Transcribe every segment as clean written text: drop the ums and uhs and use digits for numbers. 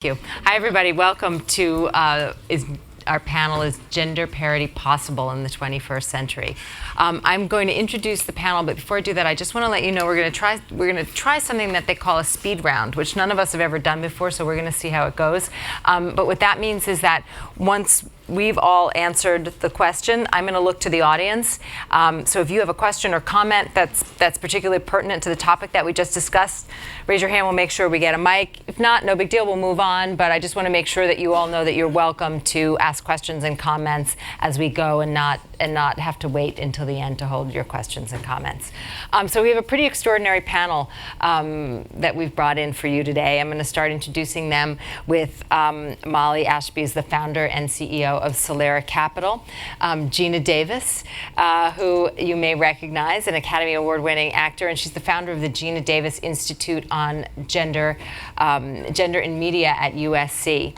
Thank you. Hi, everybody. Welcome to our panel is Gender Parity Possible in the 21st Century. I'm going to introduce the panel, but before I do that, I just want to let you know we're going to try something that they call a speed round, which none of us have ever done before, so we're going to see how it goes. But what that means is that once we've all answered the question, I'm going to look to the audience. So if you have a question or comment that's particularly pertinent to the topic that we just discussed, raise your hand. We'll make sure we get a mic. If not, no big deal. We'll move on. But I just want to make sure that you all know that you're welcome to ask questions and comments as we go, and not have to wait until the end to hold your questions and comments. So we have a pretty extraordinary panel that we've brought in for you today. I'm going to start introducing them with Molly Ashby, is the founder and CEO of Solera Capital. Gina Davis, who you may recognize, an Academy Award-winning actor, and she's the founder of the Gina Davis Institute on Gender in Media at USC.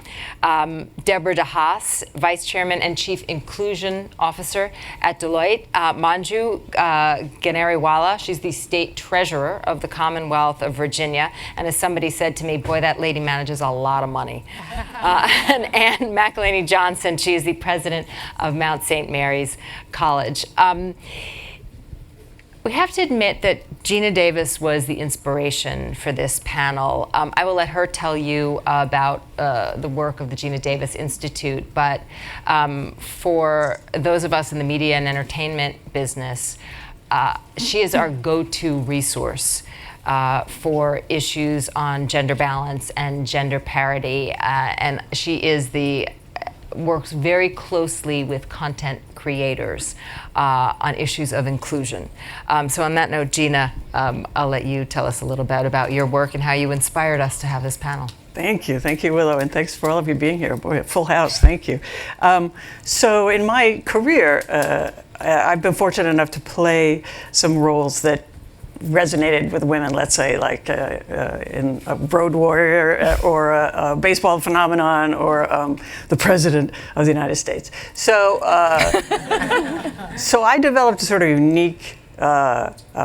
Deborah DeHaas, Vice Chairman and Chief Inclusion Officer at Deloitte. Manju Ganeriwala, she's the State Treasurer of the Commonwealth of Virginia, and as somebody said to me, boy, that lady manages a lot of money. And McElaney-Johnson, she is the president of Mount St. Mary's College. We have to admit that Gina Davis was the inspiration for this panel. I will let her tell you about the work of the Gina Davis Institute, but for those of us in the media and entertainment business, she is our go-to resource for issues on gender balance and gender parity, and she works very closely with content creators on issues of inclusion. So on that note, Gina, I'll let you tell us a little bit about your work and how you inspired us to have this panel. Thank you, Willow, and thanks for all of you being here. Boy, a full house, thank you. So in my career, I've been fortunate enough to play some roles that resonated with women, let's say, like in a road warrior or a baseball phenomenon or the president of the United States. So, so I developed a sort of unique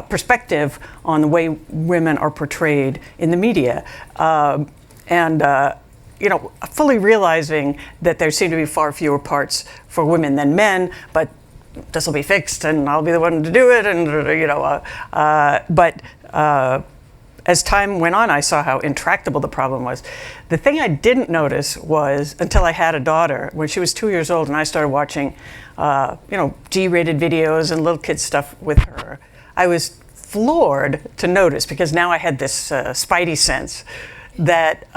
perspective on the way women are portrayed in the media. You know, fully realizing that there seem to be far fewer parts for women than men, but this will be fixed and I'll be the one to do it, and you know, but as time went on, I saw how intractable the problem was. The thing I didn't notice was, until I had a daughter, when she was 2 years old and I started watching you know, G-rated videos and little kid stuff with her, I was floored to notice, because now I had this spidey sense that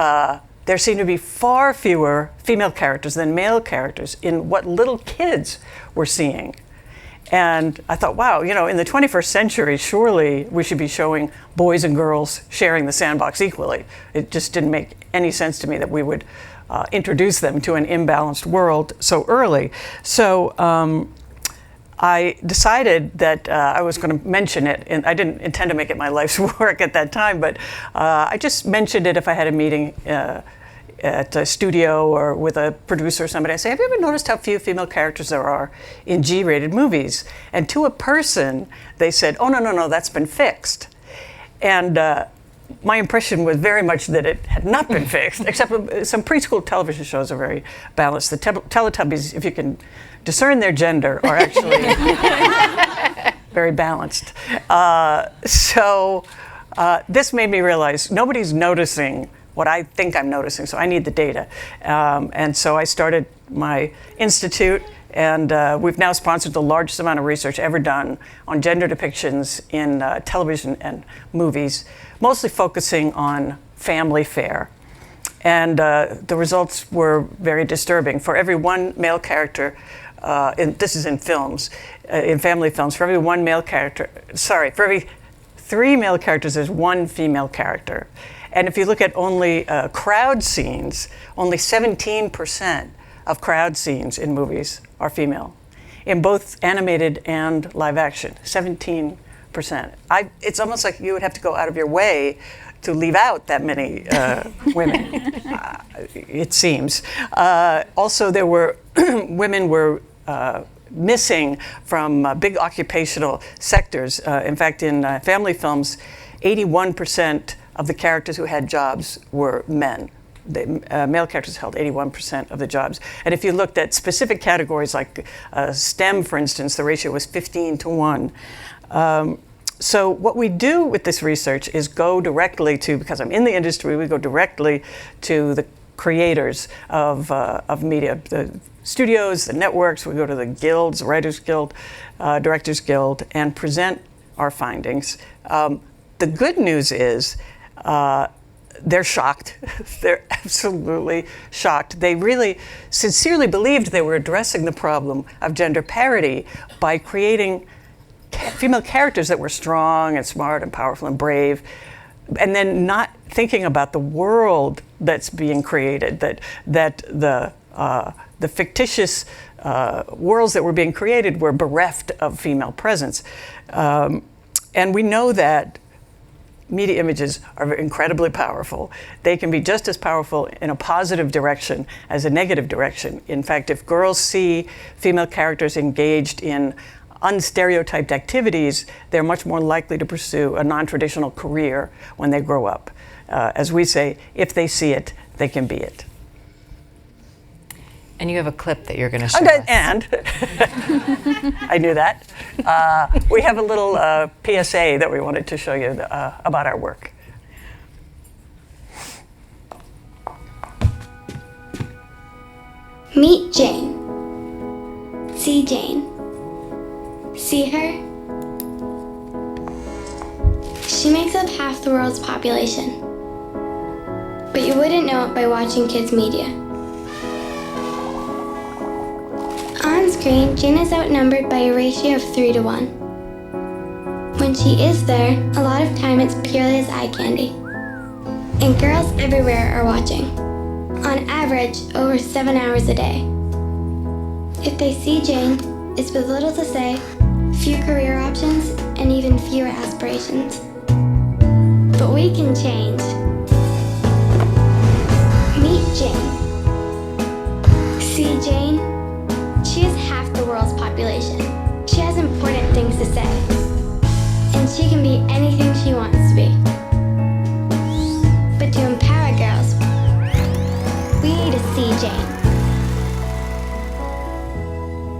there seemed to be far fewer female characters than male characters in what little kids were seeing. And I thought, wow, you know, in the 21st century, surely we should be showing boys and girls sharing the sandbox equally. It just didn't make any sense to me that we would introduce them to an imbalanced world so early. So I decided that I was going to mention it, and I didn't intend to make it my life's work at that time, but I just mentioned it if I had a meeting at a studio or with a producer or somebody. I say, have you ever noticed how few female characters there are in G-rated movies? And to a person, they said, oh, no, that's been fixed. And my impression was very much that it had not been fixed, except some preschool television shows are very balanced. The Teletubbies, if you can discern their gender, are actually very balanced. So this made me realize nobody's noticing what I think I'm noticing, so I need the data. And so I started my institute, and we've now sponsored the largest amount of research ever done on gender depictions in television and movies, mostly focusing on family fare. And the results were very disturbing. For every one male character, this is in films, in family films, for every 3 male characters, there's 1 female character. And if you look at only crowd scenes, only 17% of crowd scenes in movies are female, in both animated and live action, 17%. It's almost like you would have to go out of your way to leave out that many women, it seems. Also, there were women were missing from big occupational sectors. In fact, in family films, 81% of the characters who had jobs were men. male characters held 81% of the jobs. And if you looked at specific categories like STEM, for instance, the ratio was 15-1. So what we do with this research is go directly to, because I'm in the industry, we go directly to the creators of media, the studios, the networks. We go to the guilds, Writers Guild, Directors Guild, and present our findings. The good news is they're shocked. They're absolutely shocked. They really sincerely believed they were addressing the problem of gender parity by creating female characters that were strong and smart and powerful and brave, and then not thinking about the world that's being created, that the fictitious worlds that were being created were bereft of female presence. And we know that media images are incredibly powerful. They can be just as powerful in a positive direction as a negative direction. In fact, if girls see female characters engaged in unstereotyped activities, they're much more likely to pursue a non-traditional career when they grow up. As we say, if they see it, they can be it. And you have a clip that you're going to show us. And I knew that. We have a little PSA that we wanted to show you about our work. Meet Jane. See Jane. See her? She makes up half the world's population. But you wouldn't know it by watching kids' media. On screen, Jane is outnumbered by a ratio of 3-1. When she is there, a lot of time it's purely as eye candy. And girls everywhere are watching. On average, over 7 hours a day. If they see Jane, it's with little to say, few career options, and even fewer aspirations. But we can change. Meet Jane. See Jane? She is half the world's population. She has important things to say. And she can be anything she wants to be. But to empower girls, we need to see Jane.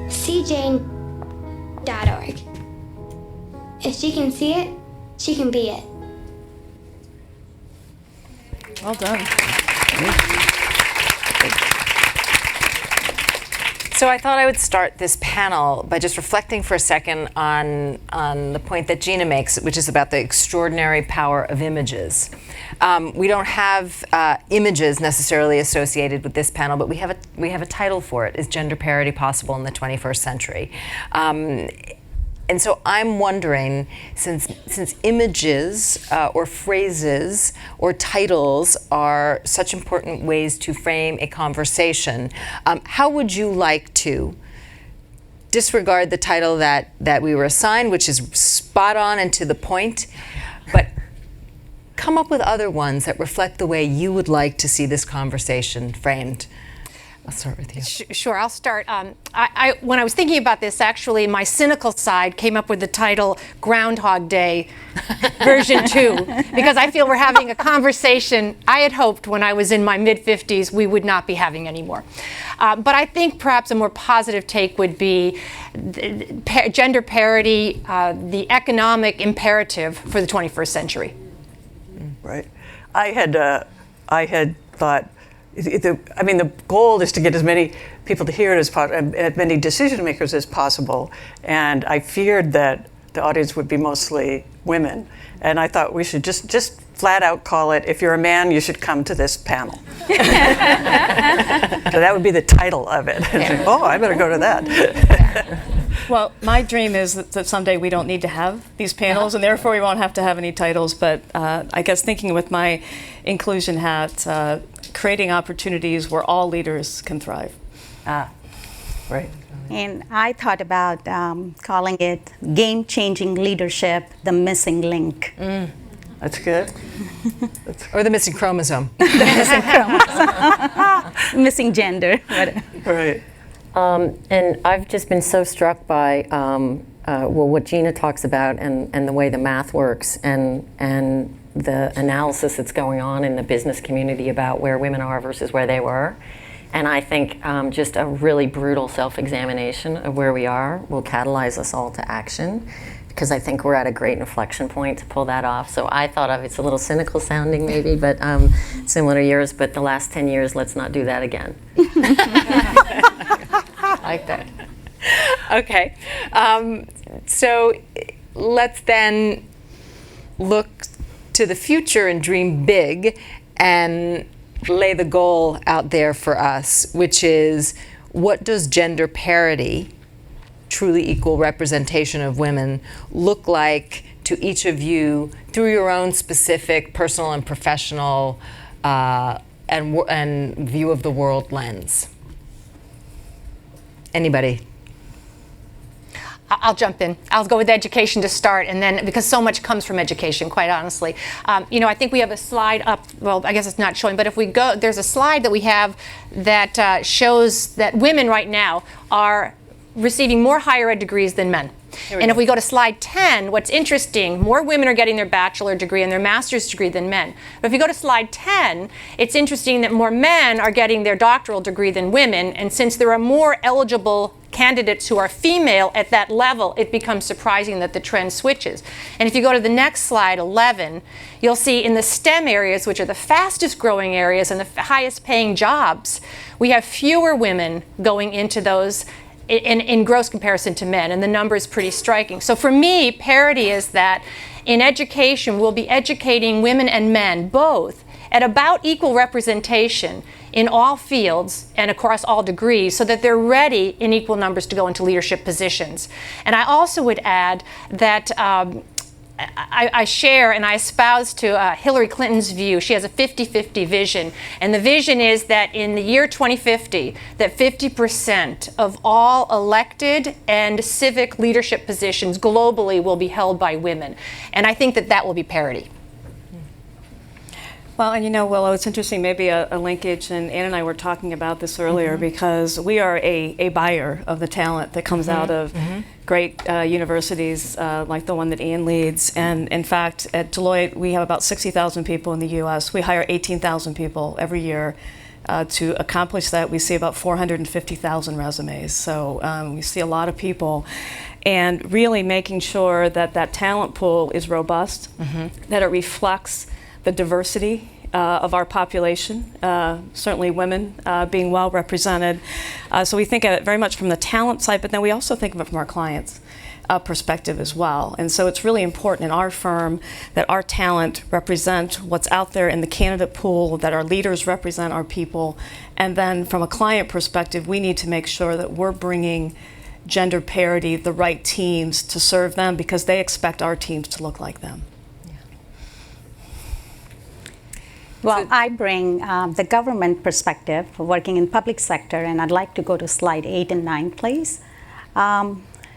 CJane.org. If she can see it, she can be it. Well done. So I thought I would start this panel by just reflecting for a second on the point that Geena makes, which is about the extraordinary power of images. We don't have images necessarily associated with this panel, but we have a title for it: Is Gender Parity Possible in the 21st Century? And so I'm wondering, since images or phrases or titles are such important ways to frame a conversation, how would you like to disregard the title that we were assigned, which is spot on and to the point, but come up with other ones that reflect the way you would like to see this conversation framed? I'll start with you. Sure, I'll start. When I was thinking about this, actually, my cynical side came up with the title Groundhog Day version 2, because I feel we're having a conversation I had hoped when I was in my mid-50s we would not be having anymore. But I think perhaps a more positive take would be gender parity, the economic imperative for the 21st century. Right. I had thought, the goal is to get as many people to hear it as possible, and as many decision makers as possible. And I feared that the audience would be mostly women. And I thought we should just flat out call it, if you're a man, you should come to this panel. So that would be the title of it. Yeah. Oh, I better go to that. Well, my dream is that someday we don't need to have these panels, and therefore we won't have to have any titles. But I guess thinking with my inclusion hat, creating opportunities where all leaders can thrive. Right. And I thought about calling it Game-Changing Leadership, the Missing Link. That's good. Or the missing chromosome. Missing gender. Right. And I've just been so struck by what Geena talks about and the way the math works and the analysis that's going on in the business community about where women are versus where they were. And I think just a really brutal self-examination of where we are will catalyze us all to action, because I think we're at a great inflection point to pull that off. So I thought of, it's a little cynical sounding maybe, but similar to yours, but the last 10 years, let's not do that again. I like that. Okay. So let's then look to the future and dream big and lay the goal out there for us, which is, what does gender parity, truly equal representation of women, look like to each of you through your own specific personal and professional and view of the world lens? Anybody? I'll jump in. I'll go with education to start, and then, because so much comes from education, quite honestly. I think we have a slide up, well, I guess it's not showing, but if we go, there's a slide that we have that shows that women right now are receiving more higher ed degrees than men. And if we go to slide 10, what's interesting, more women are getting their bachelor degree and their master's degree than men. But if you go to slide 10, it's interesting that more men are getting their doctoral degree than women, and since there are more eligible candidates who are female at that level, it becomes surprising that the trend switches. And if you go to the next slide, 11, you'll see in the STEM areas, which are the fastest growing areas and the highest paying jobs, we have fewer women going into those in gross comparison to men, and the number is pretty striking. So for me, parity is that in education, we'll be educating women and men both at about equal representation in all fields and across all degrees, so that they're ready in equal numbers to go into leadership positions. And I also would add that I share and I espouse to Hillary Clinton's view. She has a 50-50 vision, and the vision is that in the year 2050, that 50% of all elected and civic leadership positions globally will be held by women. And I think that that will be parity. Well, and Willow, it's interesting, maybe a linkage, and Ann and I were talking about this earlier, because we are a buyer of the talent that comes out of great universities like the one that Ann leads. And in fact, at Deloitte, we have about 60,000 people in the US. We hire 18,000 people every year. To accomplish that, we see about 450,000 resumes. So we see a lot of people. And really making sure that that talent pool is robust, that it reflects the diversity of our population, certainly women being well represented. So we think of it very much from the talent side, but then we also think of it from our clients' perspective as well. And so it's really important in our firm that our talent represent what's out there in the candidate pool, that our leaders represent our people. And then from a client perspective, we need to make sure that we're bringing gender parity, the right teams to serve them, because they expect our teams to look like them. Well, I bring the government perspective, working in public sector, and I'd like to go to slide 8 and 9, please.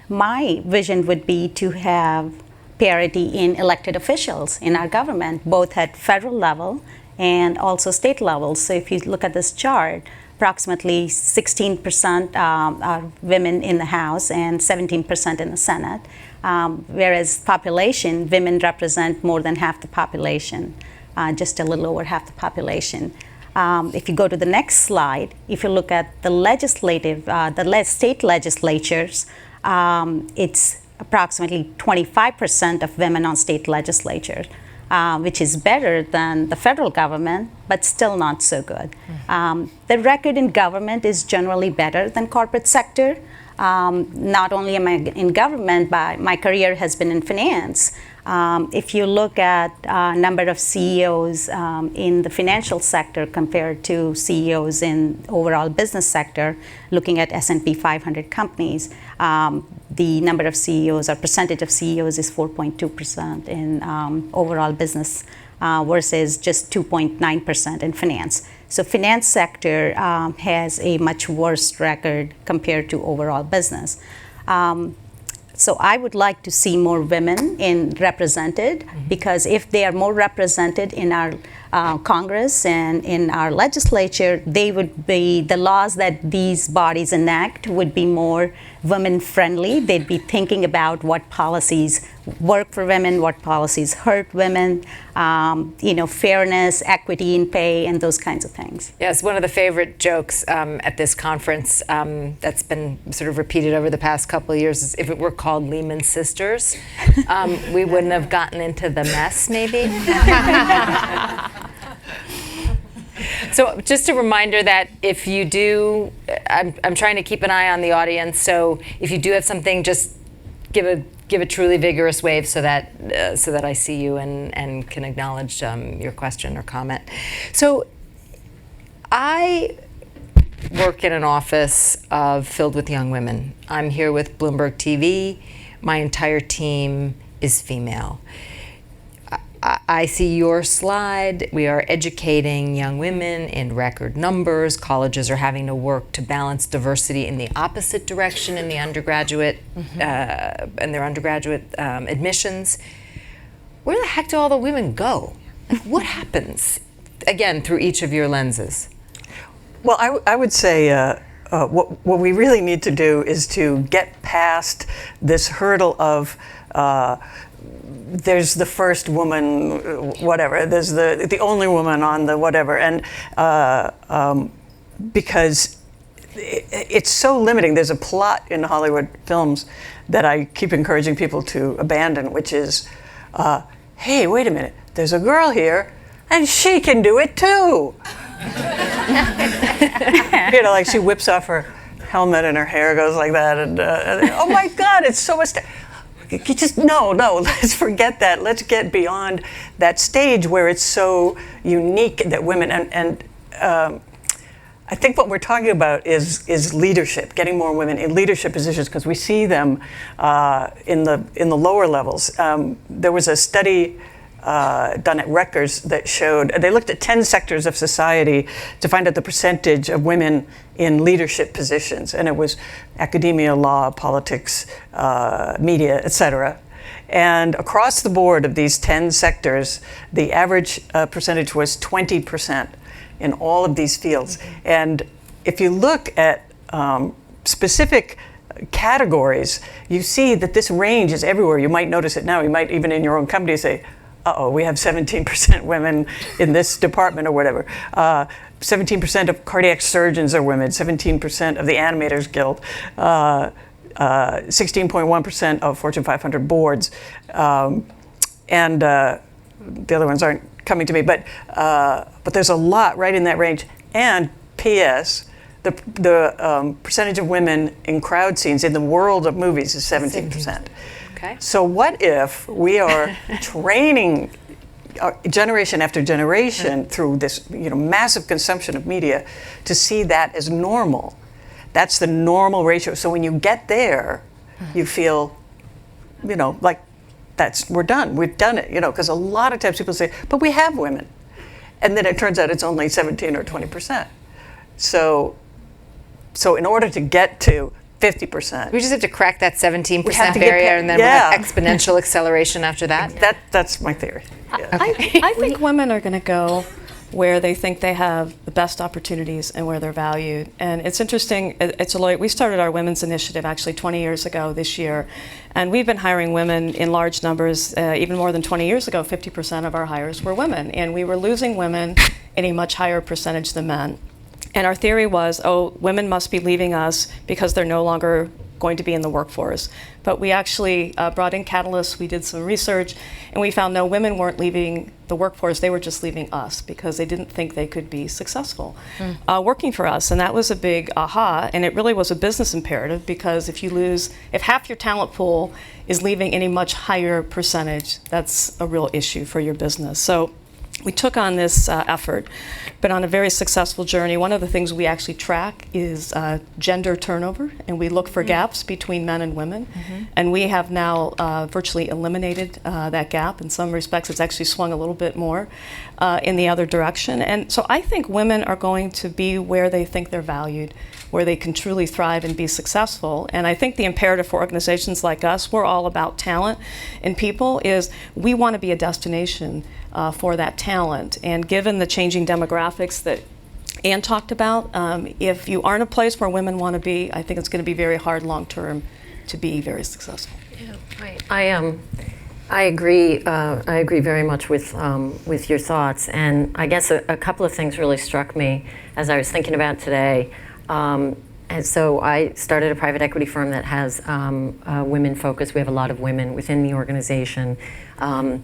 My vision would be to have parity in elected officials in our government, both at federal level and also state level. So if you look at this chart, approximately 16% are women in the House and 17% in the Senate, whereas population, women represent more than half the population. Just a little over half the population. If you go to the next slide, if you look at the legislative, state legislatures, it's approximately 25% of women on state legislatures, which is better than the federal government, but still not so good. The record in government is generally better than corporate sector. Not only am I in government, but my career has been in finance. If you look at number of CEOs in the financial sector compared to CEOs in overall business sector, looking at S&P 500 companies, the number of CEOs or percentage of CEOs is 4.2% in overall business versus just 2.9% in finance. So finance sector has a much worse record compared to overall business. So I would like to see more women represented, because if they are more represented in our Congress and in our legislature, they would be, the laws that these bodies enact would be more women friendly. They'd be thinking about what policies work for women, what policies hurt women, fairness, equity in pay, and those kinds of things. Yes, one of the favorite jokes at this conference that's been sort of repeated over the past couple of years is if it were called Lehman Sisters, we wouldn't have gotten into the mess, maybe. So just a reminder that if you do, I'm trying to keep an eye on the audience, so if you do have something, just give a truly vigorous wave so that I see you and can acknowledge your question or comment. So I work in an office filled with young women. I'm here with Bloomberg TV. My entire team is female. I see your slide. We are educating young women in record numbers. Colleges are having to work to balance diversity in the opposite direction in the undergraduate and their undergraduate admissions. Where the heck do all the women go? Like, what happens? Again, through each of your lenses. Well, I would say what we really need to do is to get past this hurdle of there's the first woman, whatever. There's the only woman on the whatever, and because it's so limiting. There's a plot in Hollywood films that I keep encouraging people to abandon, which is, hey, wait a minute. There's a girl here, and she can do it too. Like she whips off her helmet and her hair goes like that, and oh my God, it's so much. You just no, let's forget that. Let's get beyond that stage where it's so unique that women and I think what we're talking about is leadership, getting more women in leadership positions, because we see them in the lower levels. There was a study done at Rutgers that showed, they looked at 10 sectors of society to find out the percentage of women in leadership positions, and it was academia, law, politics, media, etc. And across the board of these 10 sectors, the average percentage was 20% in all of these fields. And if you look at specific categories, you see that this range is everywhere. You might notice it now. You might even in your own company say, uh-oh, we have 17% women in this department or whatever. 17% of cardiac surgeons are women, 17% of the Animators Guild, 16.1% of Fortune 500 boards, and the other ones aren't coming to me, but there's a lot right in that range. And P.S., the percentage of women in crowd scenes in the world of movies is 17%. Okay. So what if we are training generation after generation through this massive consumption of media to see that as normal? That's the normal ratio. So when you get there, you feel, like we're done. We've done it, because a lot of times people say, but we have women. And then it turns out it's only 17 or 20%. So in order to get to 50%. We just have to crack that 17% barrier, and then we'll have exponential acceleration after that. That's my theory. Yeah. I think women are going to go where they think they have the best opportunities and where they're valued. And it's interesting, at Deloitte, we started our women's initiative actually 20 years ago this year. And we've been hiring women in large numbers, even more than 20 years ago, 50% of our hires were women. And we were losing women in a much higher percentage than men. And our theory was, women must be leaving us because they're no longer going to be in the workforce. But we actually brought in catalysts, we did some research, and we found no, women weren't leaving the workforce, they were just leaving us because they didn't think they could be successful working for us. And that was a big aha, and it really was a business imperative, because if half your talent pool is leaving any much higher percentage, that's a real issue for your business. So we took on this effort, but on a very successful journey. One of the things we actually track is gender turnover, and we look for gaps between men and women. And we have now virtually eliminated that gap. In some respects, it's actually swung a little bit more in the other direction. And so I think women are going to be where they think they're valued, where they can truly thrive and be successful. And I think the imperative for organizations like us, we're all about talent and people, is we want to be a destination for that talent. And given the changing demographics that Ann talked about, if you aren't a place where women want to be, I think it's going to be very hard long term to be very successful. Yeah, right. I agree. I agree very much with your thoughts, and I guess a couple of things really struck me as I was thinking about today. And so I started a private equity firm that has women focus. We have a lot of women within the organization 10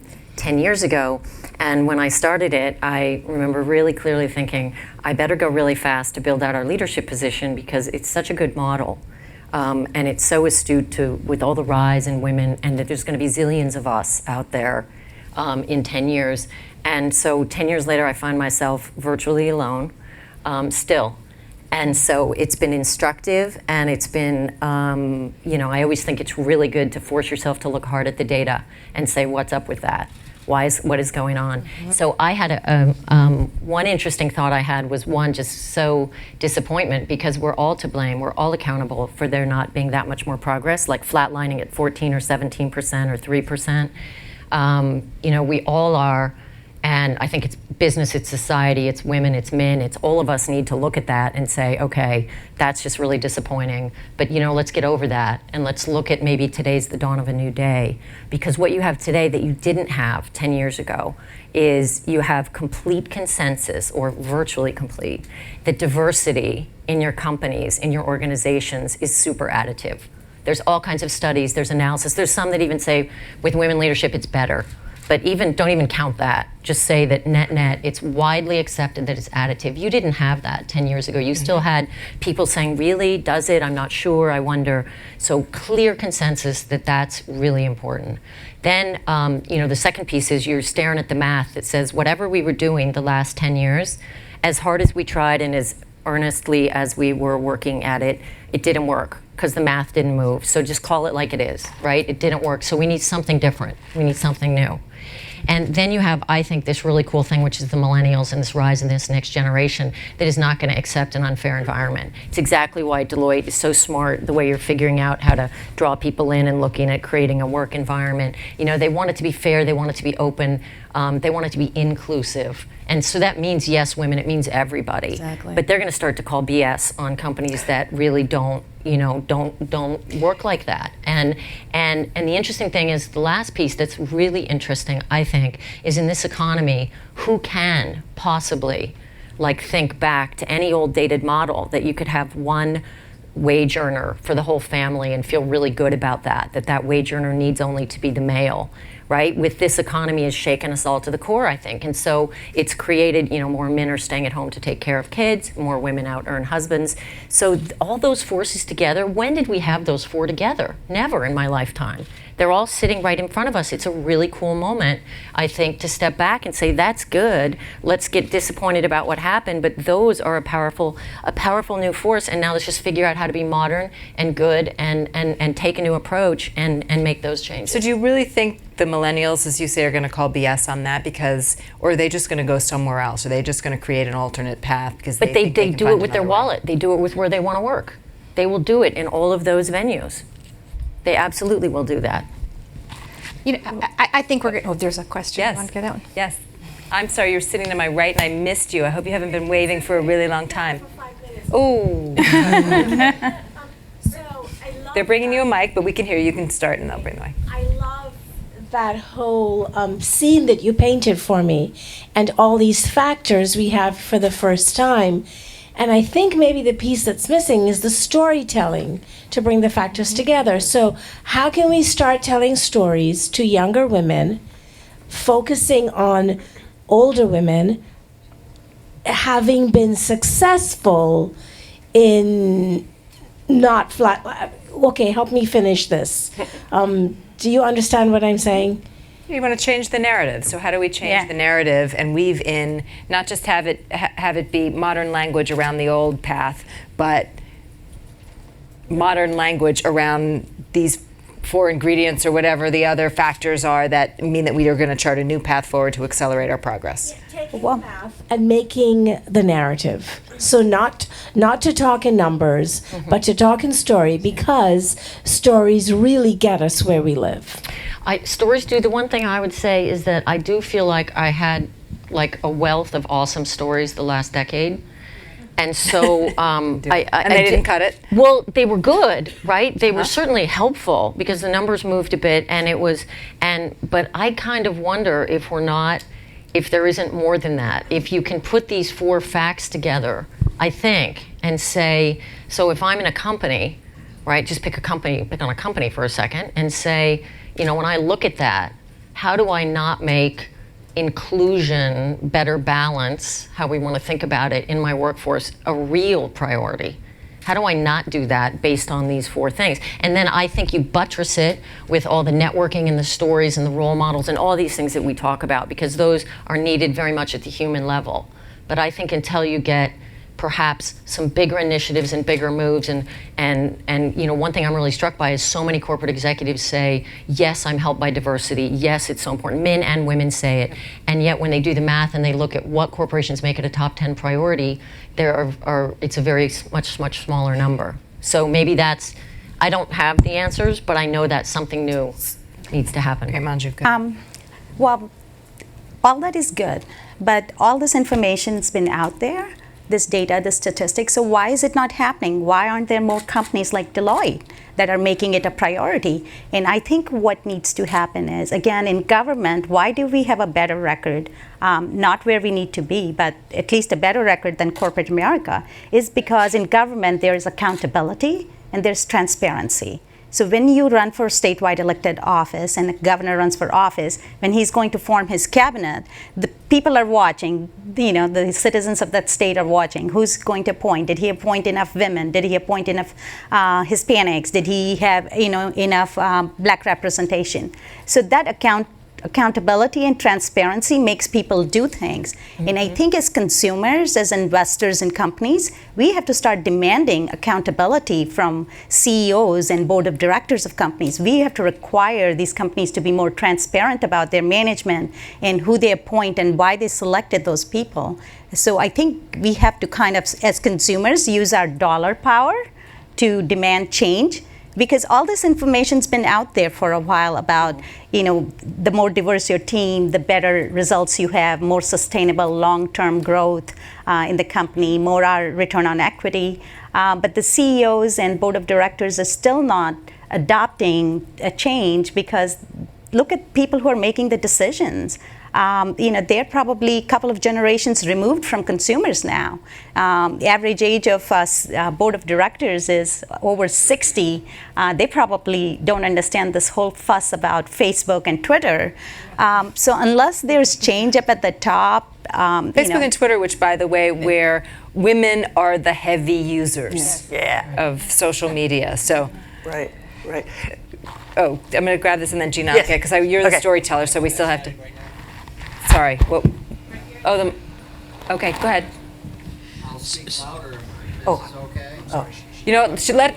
years ago. And when I started it, I remember really clearly thinking, I better go really fast to build out our leadership position because it's such a good model. And it's so astute with all the rise in women, and that there's going to be zillions of us out there in 10 years. And so 10 years later, I find myself virtually alone still. And so it's been instructive, and it's been, I always think it's really good to force yourself to look hard at the data and say, what's up with that? What is going on? Mm-hmm. So I had one interesting thought I had was just so disappointment, because we're all to blame. We're all accountable for there not being that much more progress, like flatlining at 14 or 17% or 3%. We all are. And I think it's business, it's society, it's women, it's men, it's all of us need to look at that and say, okay, that's just really disappointing. But let's get over that, and let's look at maybe today's the dawn of a new day. Because what you have today that you didn't have 10 years ago is you have complete consensus, or virtually complete, that diversity in your companies, in your organizations is super additive. There's all kinds of studies, there's analysis, there's some that even say with women leadership it's better. But don't even count that. Just say that net, it's widely accepted that it's additive. You didn't have that 10 years ago. You still had people saying, really, does it? I'm not sure, I wonder. So clear consensus that that's really important. Then, the second piece is you're staring at the math that says whatever we were doing the last 10 years, as hard as we tried and as earnestly as we were working at it, it didn't work because the math didn't move. So just call it like it is, right? It didn't work. So we need something different. We need something new. And then you have, I think, this really cool thing, which is the millennials and this rise in this next generation that is not going to accept an unfair environment. It's exactly why Deloitte is so smart, the way you're figuring out how to draw people in and looking at creating a work environment. They want it to be fair, they want it to be open, they want it to be inclusive. And so that means, yes, women, it means everybody. Exactly. But they're going to start to call BS on companies that really don't work like that. And the interesting thing is, the last piece that's really interesting, I think, is in this economy, who can possibly think back to any old dated model that you could have one wage earner for the whole family and feel really good about that wage earner needs only to be the male, right? With this economy has shaken us all to the core, I think. And so it's created, more men are staying at home to take care of kids, more women out earn husbands. So all those forces together, when did we have those four together? Never in my lifetime. They're all sitting right in front of us. It's a really cool moment, I think, to step back and say, that's good. Let's get disappointed about what happened, but those are a powerful new force. And now let's just figure out how to be modern and good and take a new approach and make those changes. So do you really think the millennials, as you say, are going to call BS on that or are they just going to go somewhere else? Are they just going to create an alternate path because they do it with their wallet. They do it with where they want to work. They will do it in all of those venues. They absolutely will do that. I think we're going to... Oh, there's a question. Yes. You want to get that one? Yes. I'm sorry, you're sitting to my right and I missed you. I hope you haven't been waving for a really long time. Oh. They're bringing you a mic, but we can hear you. You can start and they'll bring the mic. I love that whole scene that you painted for me and all these factors we have for the first time. And I think maybe the piece that's missing is the storytelling to bring the factors together. So how can we start telling stories to younger women, focusing on older women having been successful in not flat... Okay, help me finish this. Do you understand what I'm saying? You want to change the narrative. So how do we change the narrative and weave in, not just have it be modern language around the old path, but modern language around these four ingredients or whatever the other factors are that mean that we are going to chart a new path forward to accelerate our progress. Taking the path and making the narrative. So not to talk in numbers, but to talk in story, because stories really get us where we live. Stories do. The one thing I would say is that I do feel like I had a wealth of awesome stories the last decade. And so And they didn't cut it? Well, they were good, right? They were certainly helpful because the numbers moved a bit, but I kind of wonder if there isn't more than that. If you can put these 4 facts together, I think, and say, so if I'm in a company, right, just pick on a company for a second and say, when I look at that, how do I not make inclusion, better balance, how we want to think about it in my workforce, a real priority? How do I not do that based on these 4 things? And then I think you buttress it with all the networking and the stories and the role models and all these things that we talk about, because those are needed very much at the human level. But I think until you get perhaps some bigger initiatives and bigger moves, and one thing I'm really struck by is so many corporate executives say, yes, I'm helped by diversity, yes, it's so important, men and women say it, and yet when they do the math and they look at what corporations make it a top 10 priority, it's a very much smaller number. So maybe I don't have the answers, but I know that something new needs to happen. Okay, Manju, go. Well, all that is good, but all this information's been out there, this data, this statistics, so why is it not happening? Why aren't there more companies like Deloitte that are making it a priority? And I think what needs to happen is, again, in government, why do we have a better record, not where we need to be, but at least a better record than corporate America, is because in government there is accountability and there's transparency. So when you run for a statewide elected office and the governor runs for office, when he's going to form his cabinet, the people are watching, the citizens of that state are watching. Who's going to appoint? Did he appoint enough women? Did he appoint enough Hispanics? Did he have enough black representation? So that accountability and transparency makes people do things. And I think as consumers, as investors in companies, we have to start demanding accountability from CEOs and board of directors of companies. We have to require these companies to be more transparent about their management and who they appoint and why they selected those people. So I think we have to kind of, as consumers, use our dollar power to demand change. Because all this information's been out there for a while about, the more diverse your team, the better results you have, more sustainable long-term growth in the company, more return on equity. But the CEOs and board of directors are still not adopting a change because look at people who are making the decisions. They're probably a couple of generations removed from consumers now. The average age of board of directors is over 60. They probably don't understand this whole fuss about Facebook and Twitter. So unless there's change up at the top, Facebook and Twitter, which, by the way, where women are the heavy users of social media. So, Right. Oh, I'm going to grab this and then Geena, Yes. okay, because you're the storyteller, so we still have to. Sorry. What? Oh, okay, go ahead. I'll speak louder. Oh. Okay.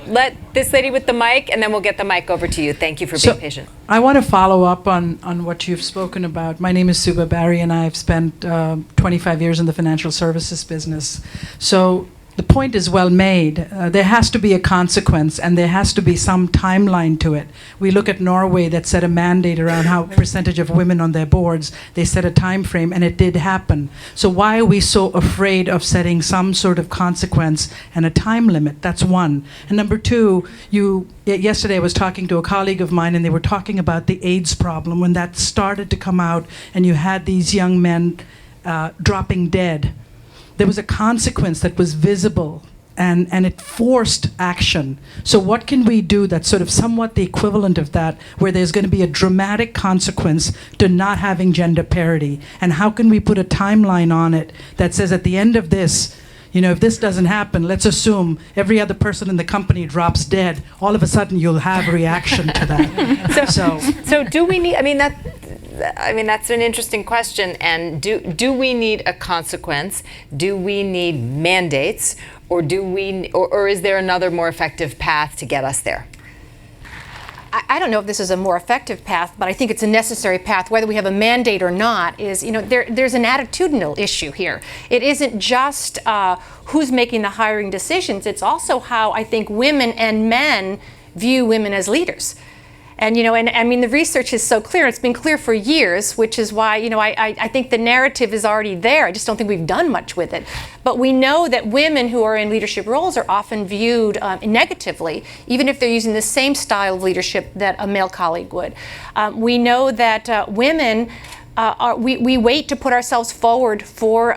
Let this lady with the mic, and then we'll get the mic over to you. Thank you for being patient. I want to follow up on what you've spoken about. My name is Suba Barry, and I've spent 25 years in the financial services business. So the point is well made. There has to be a consequence, and there has to be some timeline to it. We look at Norway that set a mandate around how percentage of women on their boards. They set a time frame, and it did happen. So why are we so afraid of setting some sort of consequence and a time limit? That's one. And number two, yesterday I was talking to a colleague of mine, and they were talking about the AIDS problem when that started to come out, and you had these young men dropping dead. There was a consequence that was visible, and it forced action. So what can we do that's sort of somewhat the equivalent of that, where there's going to be a dramatic consequence to not having gender parity? And how can we put a timeline on it that says at the end of this, if this doesn't happen, let's assume every other person in the company drops dead. All of a sudden, you'll have a reaction to that. So do we need? That's an interesting question. And do we need a consequence? Do we need mandates, or is there another more effective path to get us there? I don't know if this is a more effective path, but I think it's a necessary path, whether we have a mandate or not. There's an attitudinal issue here. It isn't just who's making the hiring decisions. It's also how I think women and men view women as leaders. And, and I mean, the research is so clear. It's been clear for years, which is why, I think the narrative is already there. I just don't think we've done much with it. But we know that women who are in leadership roles are often viewed negatively, even if they're using the same style of leadership that a male colleague would. We know that women we wait to put ourselves forward for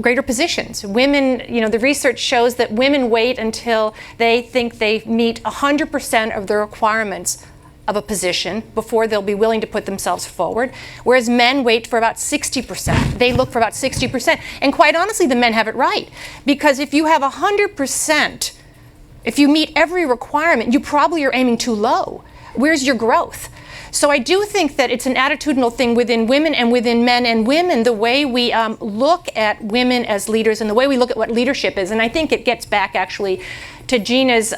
greater positions. Women, the research shows that women wait until they think they meet 100% of the requirements of a position before they'll be willing to put themselves forward, whereas men wait for about 60%. They look for about 60%. And quite honestly, the men have it right. Because if you have 100%, if you meet every requirement, you probably are aiming too low. Where's your growth? So I do think that it's an attitudinal thing within women and within men and women, the way we look at women as leaders and the way we look at what leadership is. And I think it gets back actually to Gina's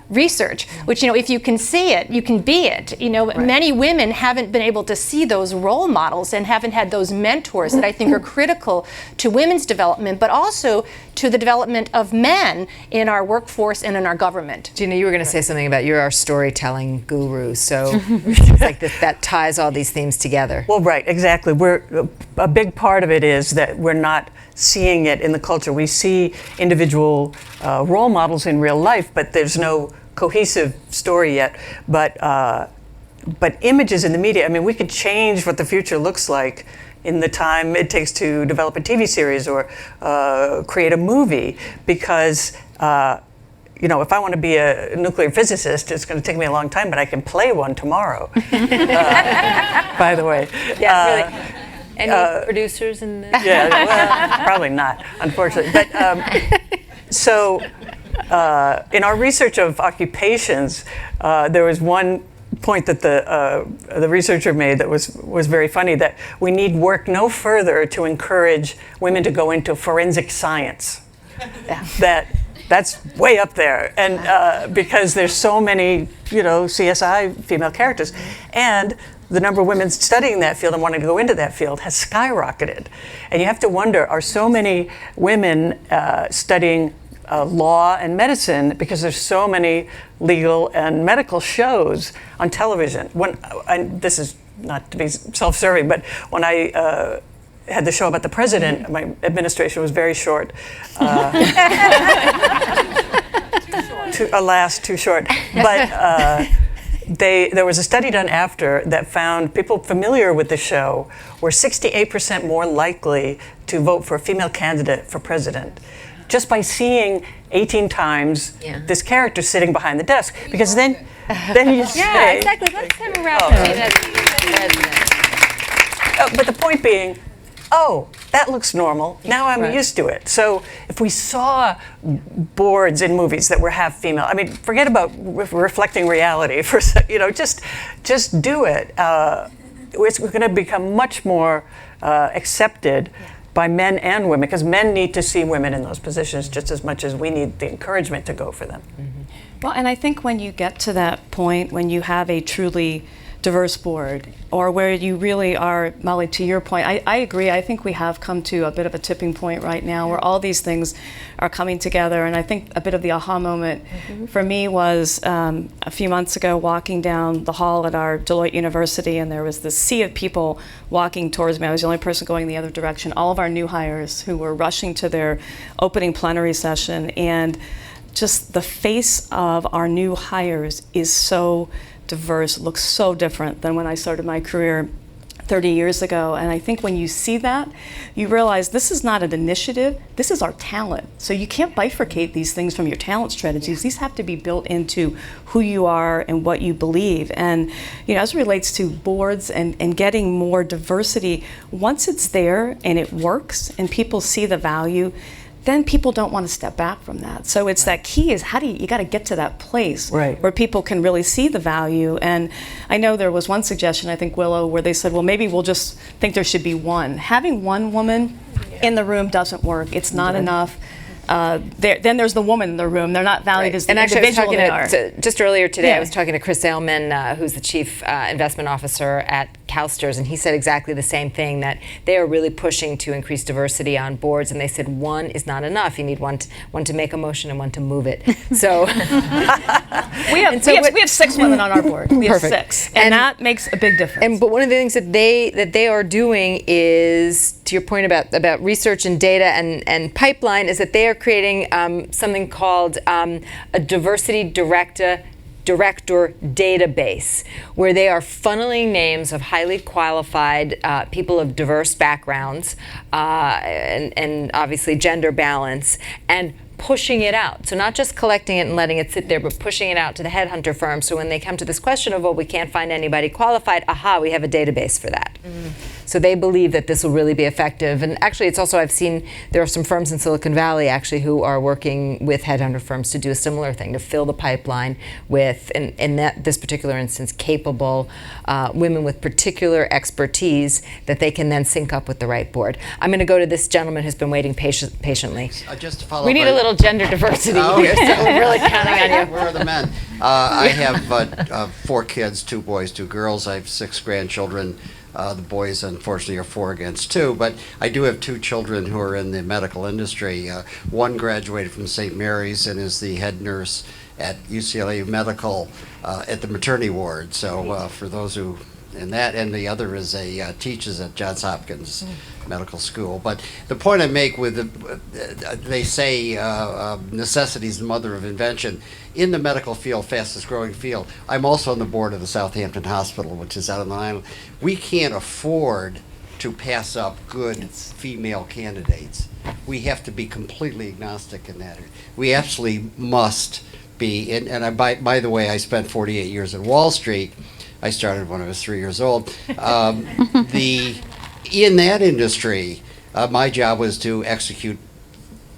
research, which, if you can see it, you can be it. Right. Many women haven't been able to see those role models and haven't had those mentors that I think are critical to women's development, but also to the development of men in our workforce and in our government. Gina, you were going to say something about you're our storytelling guru, so it's like that ties all these themes together. Well, right, exactly. A big part of it is that we're not seeing it in the culture. We see individual role models in real life, but there's no cohesive story yet. But images in the media, I mean, we could change what the future looks like in the time it takes to develop a TV series or create a movie, because if I want to be a nuclear physicist, it's going to take me a long time, but I can play one tomorrow. By the way. Yeah, really. Any producers in the... Yeah, well, probably not, unfortunately. But so in our research of occupations, there was one point that the researcher made that was very funny, that we need work no further to encourage women to go into forensic science. That's way up there, and because there's so many, CSI female characters, and the number of women studying that field and wanting to go into that field has skyrocketed. And you have to wonder, are so many women studying law and medicine because there's so many legal and medical shows on television? This is not to be self-serving, but when I had the show about the president, my administration was very short. Alas, too short. But there was a study done after that found people familiar with the show were 68% more likely to vote for a female candidate for president, just by seeing 18 times this character sitting behind the desk. Because then you say... Yeah, exactly. Let's have a wrap up. But the point being, that looks normal. Now I'm used to it. So if we saw boards in movies that were half female, I mean, forget about reflecting reality for just do it. It's going to become much more accepted by men and women, because men need to see women in those positions just as much as we need the encouragement to go for them. Mm-hmm. Well, and I think when you get to that point, when you have a truly diverse board, or where you really are, Molly, to your point, I agree. I think we have come to a bit of a tipping point right now where all these things are coming together. And I think a bit of the aha moment for me was a few months ago walking down the hall at our Deloitte University, and there was this sea of people walking towards me. I was the only person going the other direction. All of our new hires who were rushing to their opening plenary session, and just the face of our new hires is so diverse, looks so different than when I started my career 30 years ago. And I think when you see that, you realize this is not an initiative, this is our talent. So you can't bifurcate these things from your talent strategies. These have to be built into who you are and what you believe. And as it relates to boards and getting more diversity, once it's there and it works and people see the value, then people don't want to step back from that. So it's that key is you got to get to that place where people can really see the value. And I know there was one suggestion, I think Willow, where they said, well, maybe we'll just think there should be one. Having one woman in the room doesn't work. It's not enough. Then there's the woman in the room. They're not valued as the individual they are. Just earlier today, I was talking to Chris Ailman, who's the Chief Investment Officer at Kousters, and he said exactly the same thing, that they are really pushing to increase diversity on boards, and they said one is not enough. You need one to make a motion and one to move it. So we have 6 women on our board. We have Perfect. 6, and that makes a big difference. But one of the things that they are doing is, to your point about research and data and pipeline, is that they are creating something called a diversity director database, where they are funneling names of highly qualified people of diverse backgrounds and obviously gender balance, and pushing it out. So not just collecting it and letting it sit there, but pushing it out to the headhunter firm. So when they come to this question of, well, we can't find anybody qualified, aha, we have a database for that. So they believe that this will really be effective. And actually, it's also, I've seen there are some firms in Silicon Valley actually who are working with headhunter firms to do a similar thing, to fill the pipeline with, in this particular instance, capable women with particular expertise that they can then sync up with the right board. I'm going to go to this gentleman who's been waiting patiently. Just to follow We up, need a little gender diversity here, so we're really counting on you. Where are the men? I have 4 kids, 2 boys, 2 girls. I have 6 grandchildren. The boys, unfortunately, are 4 against 2, but I do have 2 children who are in the medical industry. One graduated from St. Mary's and is the head nurse at UCLA Medical at the maternity ward. So for those who, and the other is teaches at Johns Hopkins Medical School. But the point I make with they say necessity is the mother of invention. In the medical field, fastest growing field, I'm also on the board of the Southampton Hospital, which is out on the island. We can't afford to pass up good female candidates. We have to be completely agnostic in that. We absolutely must be. And by the way, I spent 48 years at Wall Street. I started when I was 3 years old. In that industry, my job was to execute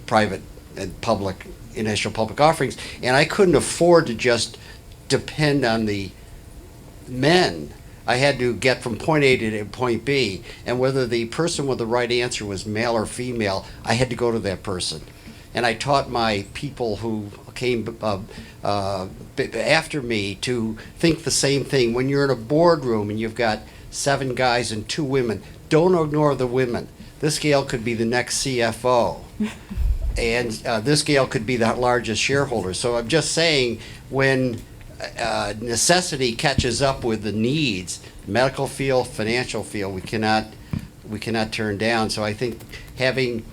private and public initial public offerings, and I couldn't afford to just depend on the men. I had to get from point A to point B, and whether the person with the right answer was male or female, I had to go to that person. And I taught my people who came after me to think the same thing. When you're in a boardroom and you've got 7 guys and 2 women, don't ignore the women. This gal could be the next CFO. And this gal could be the largest shareholder. So I'm just saying, when necessity catches up with the needs, medical field, financial field, we cannot turn down. So I think having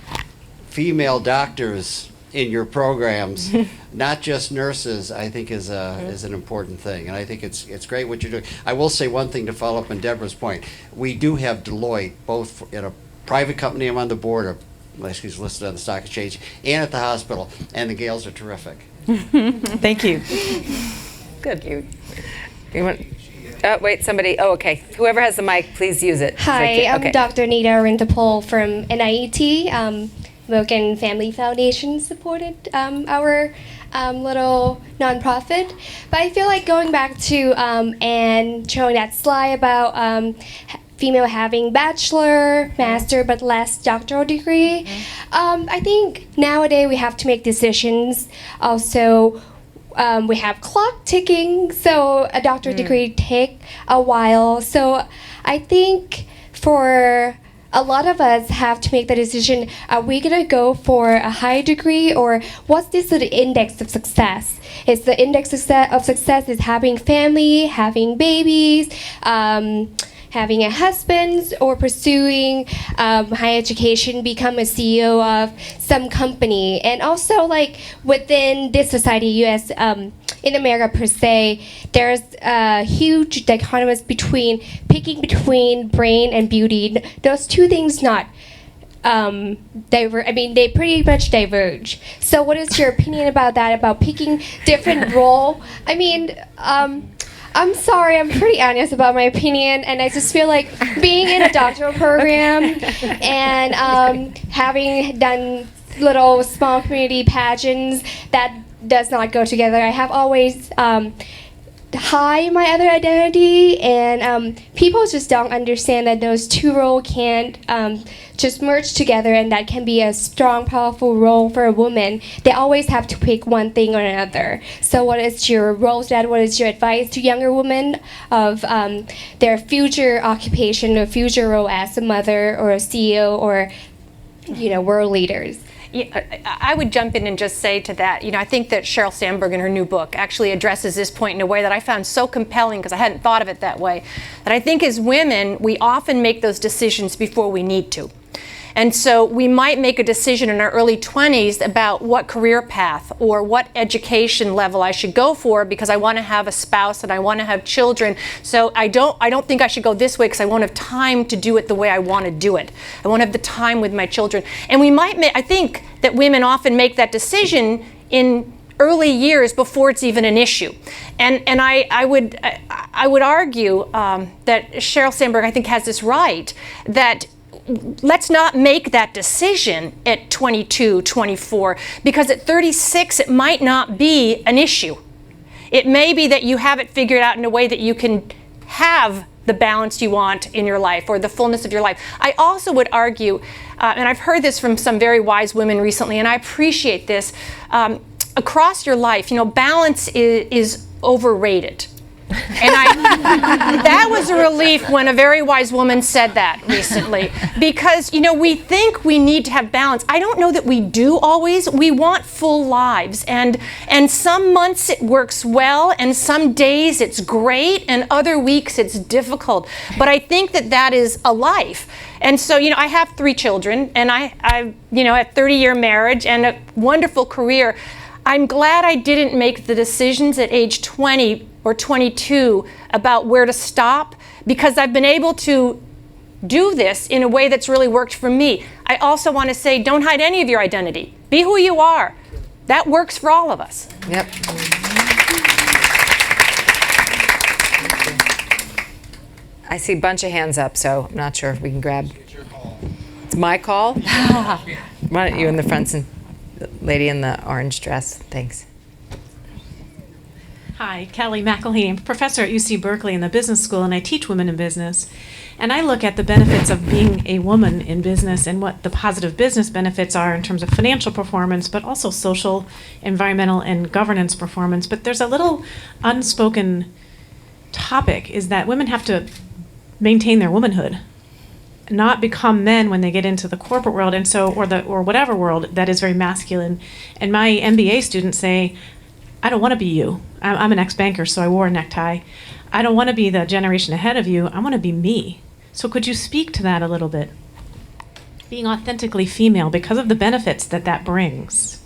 female doctors in your programs, not just nurses, I think is an important thing. And I think it's great what you're doing. I will say one thing to follow up on Deborah's point. We do have Deloitte, both in a private company I'm on the board of, she's listed on the stock exchange, and at the hospital, and the gals are terrific. Thank you. Good. You want? Wait, somebody. Oh, okay. Whoever has the mic, please use it. Hi, I'm Dr. Nita Rintapol from NIET. Milken Family Foundation supported our little nonprofit. But I feel like going back to and showing that slide about female having bachelor, master, but less doctoral degree. I think nowadays we have to make decisions. Also, we have clock ticking, so a doctorate degree take a while. So I think for a lot of us have to make the decision, are we gonna go for a high degree, or what's this the index of success? Is the index of success is having family, having babies, having a husband, or pursuing higher education, become a CEO of some company. And also, like, within this society, US, in America per se, there's a huge dichotomy between picking between brain and beauty. Those two things not they pretty much diverge. So what is your opinion about that, about picking different role? I mean, I'm sorry, I'm pretty honest about my opinion, and I just feel like being in a doctoral program and having done little small community pageants, that does not go together. I have always hide my other identity, and people just don't understand that those two roles can't just merge together, and that can be a strong, powerful role for a woman. They always have to pick one thing or another. So what is your role, Dad? What is your advice to younger women of their future occupation or future role as a mother or a CEO or, world leaders? Yeah, I would jump in and just say to that, I think that Sheryl Sandberg in her new book actually addresses this point in a way that I found so compelling, because I hadn't thought of it that way, that I think as women, we often make those decisions before we need to. And so we might make a decision in our early 20s about what career path or what education level I should go for, because I want to have a spouse and I want to have children. So I don't think I should go this way because I won't have time to do it the way I want to do it. I won't have the time with my children. And I think that women often make that decision in early years before it's even an issue. And I would argue that Sheryl Sandberg, I think, has this right, that let's not make that decision at 22, 24, because at 36 it might not be an issue. It may be that you have it figured out in a way that you can have the balance you want in your life or the fullness of your life. I also would argue, and I've heard this from some very wise women recently, and I appreciate this, across your life, balance is overrated. And that was a relief when a very wise woman said that recently, because we think we need to have balance. I don't know that we do always. We want full lives, and some months it works well, and some days it's great, and other weeks it's difficult. But I think that is a life. And so I have 3 children, and I a 30-year marriage and a wonderful career. I'm glad I didn't make the decisions at age 20 or 22 about where to stop, because I've been able to do this in a way that's really worked for me. I also want to say, don't hide any of your identity. Be who you are. That works for all of us. Yep. I see a bunch of hands up, so I'm not sure if we can grab. It's my call? Why don't you in the front, and the lady in the orange dress. Thanks. Hi, Kelly McElhaney. I'm a professor at UC Berkeley in the business school, and I teach women in business. And I look at the benefits of being a woman in business and what the positive business benefits are in terms of financial performance, but also social, environmental, and governance performance. But there's a little unspoken topic, is that women have to maintain their womanhood, not become men when they get into the corporate world, and so or whatever world that is very masculine. And my MBA students say, I don't want to be you. I'm an ex-banker, so I wore a necktie. I don't want to be the generation ahead of you. I want to be me. So could you speak to that a little bit? Being authentically female, because of the benefits that brings.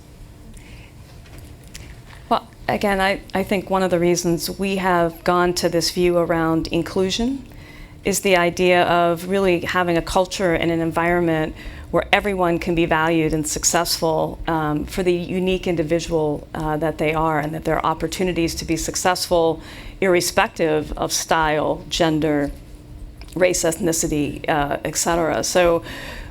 Well, again, I think one of the reasons we have gone to this view around inclusion is the idea of really having a culture and an environment where everyone can be valued and successful for the unique individual that they are, and that there are opportunities to be successful irrespective of style, gender, race, ethnicity, et cetera. So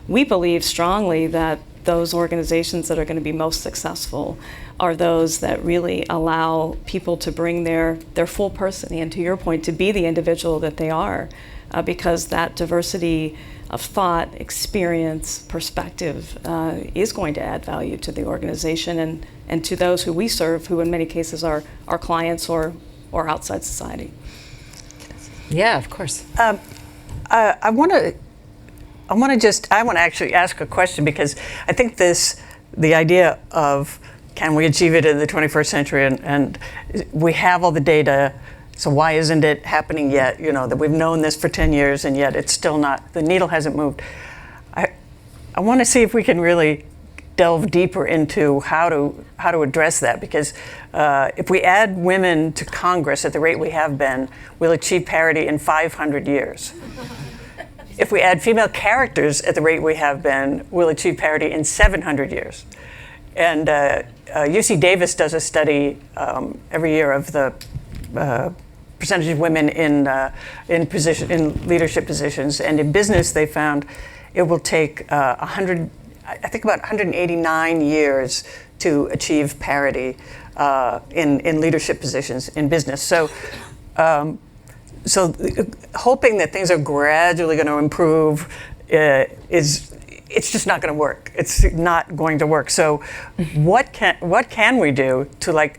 we believe strongly that those organizations that are going to be most successful are those that really allow people to bring their full person, and to your point, to be the individual that they are, because that diversity of thought, experience, perspective is going to add value to the organization and to those who we serve, who in many cases are our clients or outside society. Yeah, of course. I want to actually ask a question, because I think the idea of can we achieve it in the 21st century, and we have all the data. So why isn't it happening yet? That we've known this for 10 years and yet it's still not, the needle hasn't moved. I want to see if we can really delve deeper into how to address that, because if we add women to Congress at the rate we have been, we'll achieve parity in 500 years. If we add female characters at the rate we have been, we'll achieve parity in 700 years. And UC Davis does a study every year of the percentage of women in leadership positions, and in business they found it will take about 189 years to achieve parity in leadership positions in business. So, hoping that things are gradually going to improve it's just not going to work. It's not going to work. So, what can we do to like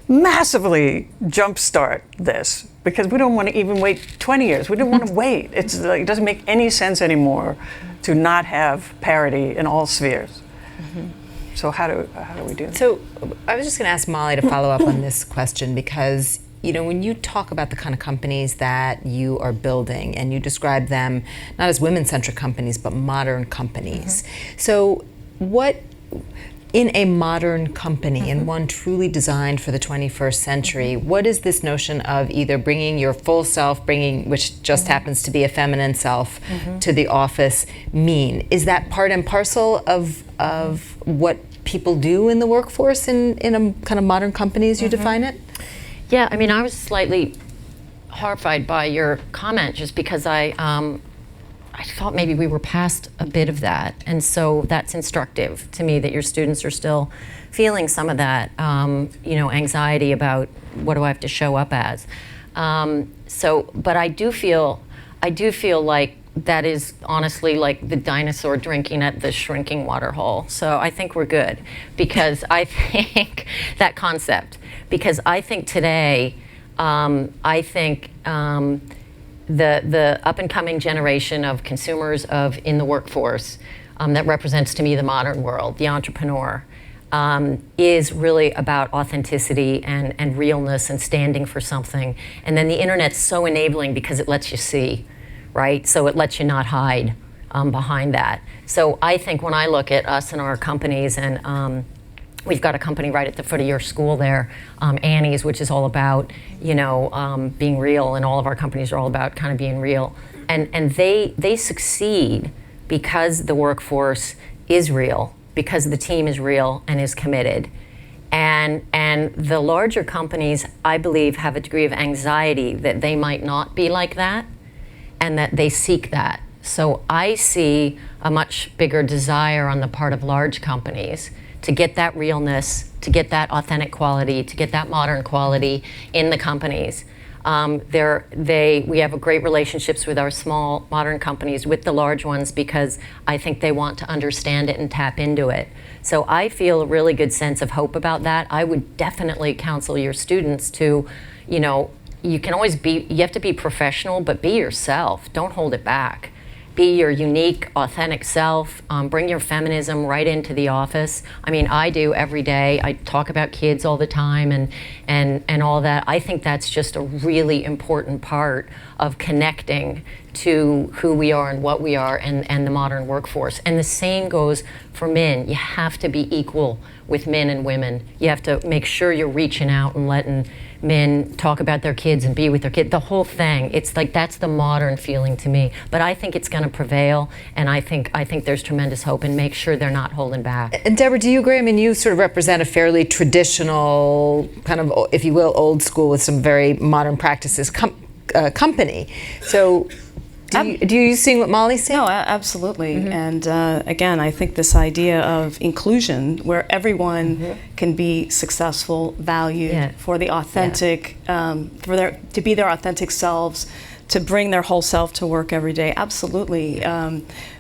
massively jumpstart this? Because we don't want to even wait 20 years. We don't want to wait. It's like, it doesn't make any sense anymore to not have parity in all spheres. So how do we do that? So I was just going to ask Molly to follow up on this question, because when you talk about the kind of companies that you are building, and you describe them not as women-centric companies, but modern companies. So what, in a modern company, and one truly designed for the 21st century, what is this notion of either bringing your full self, which just happens to be a feminine self, to the office mean? Is that part and parcel of what people do in the workforce in a kind of modern company as you define it? Yeah, I mean, I was slightly horrified by your comment, just because I thought maybe we were past a bit of that, and so that's instructive to me that your students are still feeling some of that, anxiety about what do I have to show up as. But I do feel like that is honestly like the dinosaur drinking at the shrinking water hole. So I think we're good, because I think that concept, because I think today, the up and coming generation of consumers in the workforce that represents to me the modern world, the entrepreneur, is really about authenticity and realness and standing for something. And then the internet's so enabling because it lets you see, right? So it lets you not hide behind that. So I think when I look at us and our companies, and we've got a company right at the foot of your school there, Annie's, which is all about, being real, and all of our companies are all about kind of being real. And they succeed because the workforce is real, because the team is real and is committed. And the larger companies, I believe, have a degree of anxiety that they might not be like that, and that they seek that. So I see a much bigger desire on the part of large companies to get that realness, to get that authentic quality, to get that modern quality in the companies. We have great relationships with our small modern companies, with the large ones, because I think they want to understand it and tap into it. So I feel a really good sense of hope about that. I would definitely counsel your students to, you have to be professional, but be yourself. Don't hold it back. Be your unique, authentic self. Bring your feminism right into the office. I mean, I do every day. I talk about kids all the time and all that. I think that's just a really important part of connecting to who we are and what we are and the modern workforce. And the same goes for men. You have to be equal with men and women. You have to make sure you're reaching out and letting men talk about their kids and be with their kids. The whole thing. It's like, that's the modern feeling to me. But I think it's going to prevail, and I think there's tremendous hope, and make sure they're not holding back. And Deborah, do you agree? I mean, you sort of represent a fairly traditional, kind of, if you will, old school with some very modern practices company. So do you see what Molly's saying? No, absolutely. And again, I think this idea of inclusion, where everyone can be successful, valued for the authentic, to be their authentic selves, to bring their whole self to work every day. Absolutely,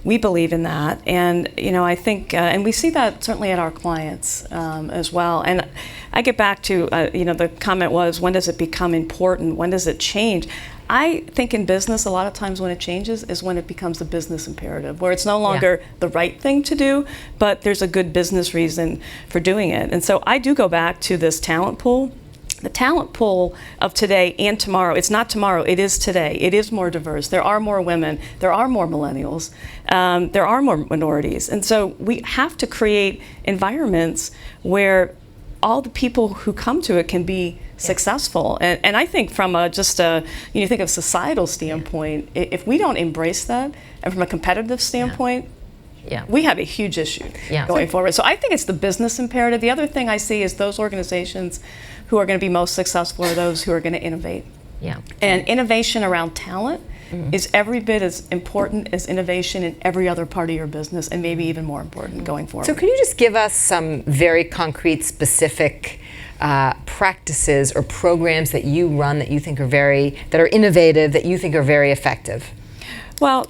we believe in that, and I think, and we see that certainly at our clients as well. And I get back to, the comment was, when does it become important? When does it change? I think in business, a lot of times when it changes is when it becomes a business imperative, where it's no longer the right thing to do, but there's a good business reason for doing it. And so I do go back to this talent pool. The talent pool of today and tomorrow, it's not tomorrow, it is today. It is more diverse. There are more women, there are more millennials, there are more minorities. And so we have to create environments where all the people who come to it can be successful. And I think from you think of societal standpoint, if we don't embrace that, and from a competitive standpoint, we have a huge issue going forward. So I think it's the business imperative. The other thing I see is those organizations who are going to be most successful are those who are going to innovate. And innovation around talent is every bit as important as innovation in every other part of your business, and maybe even more important going forward. So can you just give us some very concrete, specific practices or programs that you run that you think are that are innovative, that you think are very effective? Well,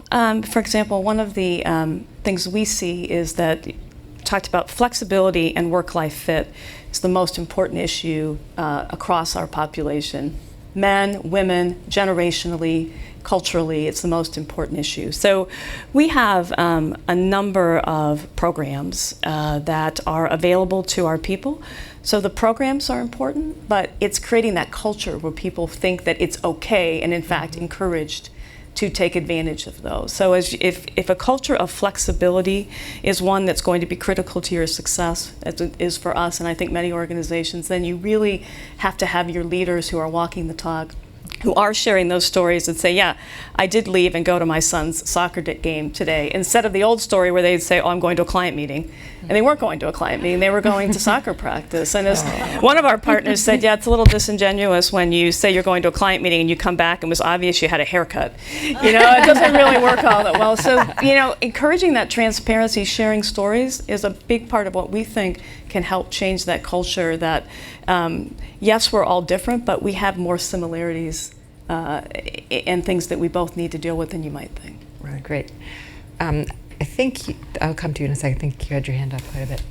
for example, one of the things we see is that talked about flexibility and work-life fit is the most important issue across our population. Men, women, generationally, culturally, it's the most important issue. So we have a number of programs that are available to our people. So the programs are important, but it's creating that culture where people think that it's okay and in fact encouraged to take advantage of those. So if a culture of flexibility is one that's going to be critical to your success, as it is for us, and I think many organizations, then you really have to have your leaders who are walking the talk, who are sharing those stories and say, yeah, I did leave and go to my son's soccer game today, instead of the old story where they'd say, oh, I'm going to a client meeting. And they weren't going to a client meeting, they were going to soccer practice. And as one of our partners said, yeah, it's a little disingenuous when you say you're going to a client meeting and you come back and it was obvious you had a haircut. You know, it doesn't really work all that well. So, you know, encouraging that transparency, sharing stories is a big part of what we think can help change that culture that, yes, we're all different, but we have more similarities and things that we both need to deal with than you might think. Right. Great. I think I'll come to you in a second. I think you had your hand up quite a bit.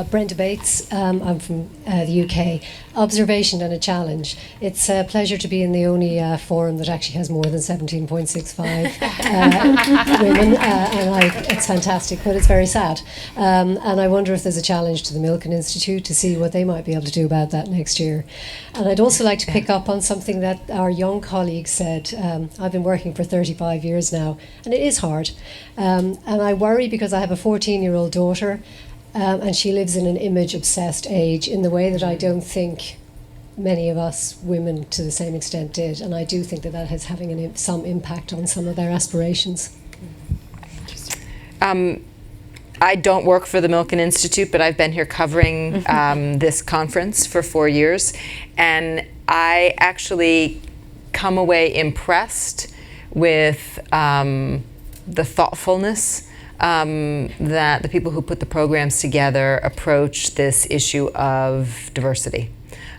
Brenda Bates, I'm from the UK. Observation and a challenge. It's a pleasure to be in the only forum that actually has more than 17.65 women, and it's fantastic, but it's very sad. And I wonder if there's a challenge to the Milken Institute to see what they might be able to do about that next year. And I'd also like to pick up on something that our young colleague said. I've been working for 35 years now, and it is hard. And I worry because I have a 14-year-old daughter, and she lives in an image-obsessed age in the way that I don't think many of us women to the same extent did. And I do think that that is having some impact on some of their aspirations. I don't work for the Milken Institute, but I've been here covering this conference for 4 years. And I actually come away impressed with the thoughtfulness that the people who put the programs together approach this issue of diversity.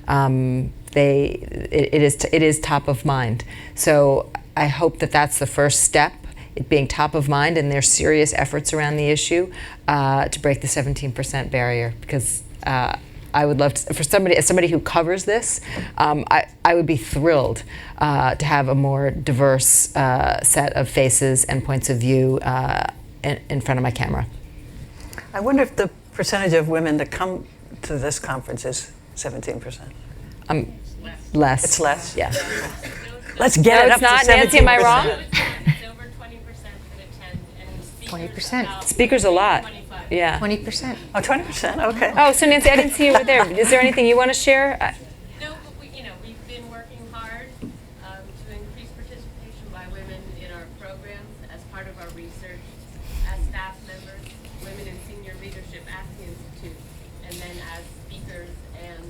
It is top of mind. So I hope that that's the first step, it being top of mind, and their serious efforts around the issue to break the 17% barrier. Because I would love to, as somebody who covers this, I would be thrilled to have a more diverse set of faces and points of view in front of my camera. I wonder if the percentage of women that come to this conference is 17%. Less. It's less? Yeah. Let's get it up to 17%. It's not, Nancy, am I wrong? It's over 20% that attend, and speakers 20%. Speakers a lot. 25. Yeah. 20%. Oh, 20%, okay. Oh, so Nancy, I didn't see you were there. Is there anything you want to share? No, but we've been working hard to increase participation by women in our programs as part of our research, as staff members, women in senior leadership at the Institute, and then as speakers and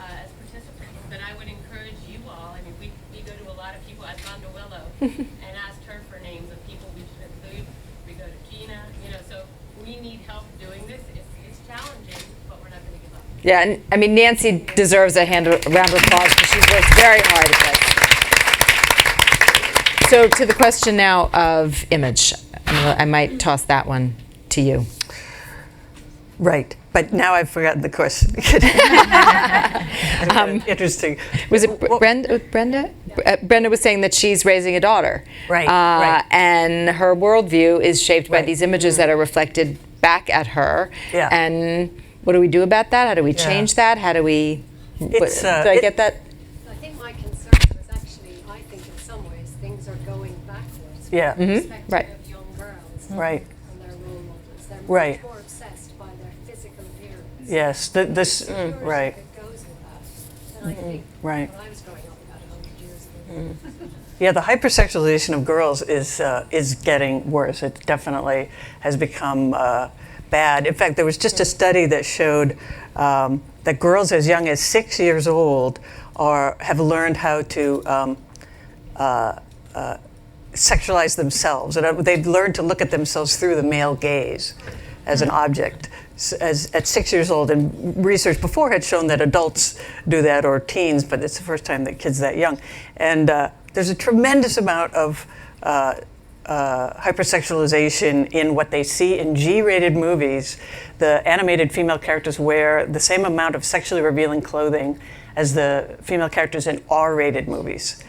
as participants. But I would encourage you all, I mean, we go to a lot of people. I've gone to Willow and asked her for names of people we should include. We go to Geena, so we need help doing this. It's challenging, but we're not going to give up. Yeah, and I mean, Nancy deserves a round of applause because she's worked very hard at this. So to the question now of image, I might toss that one to you. Right, but now I've forgotten the question. Interesting. Was it Brenda? Brenda was saying that she's raising a daughter. Right, right. And her worldview is shaped by these images that are reflected back at her. Yeah. And what do we do about that? How do we change that? How do we... did I get that? I think my concern was actually, I think in some ways things are going backwards. Yeah. With respect Right. to young girls Right. and their role models. They're Right. much more obsessed by their physical appearance. Yes, this, right. That goes with that. And I think Right. when I was growing up about 100 years ago. Yeah, the hypersexualization of girls is getting worse. It definitely has become bad. In fact, there was just a study that showed that girls as young as 6 years old have learned how to sexualize themselves. And they've learned to look at themselves through the male gaze. as an object at 6 years old. And research before had shown that adults do that, or teens, but it's the first time that kids that young. And there's a tremendous amount of hypersexualization in what they see in G-rated movies. The animated female characters wear the same amount of sexually revealing clothing as the female characters in R-rated movies.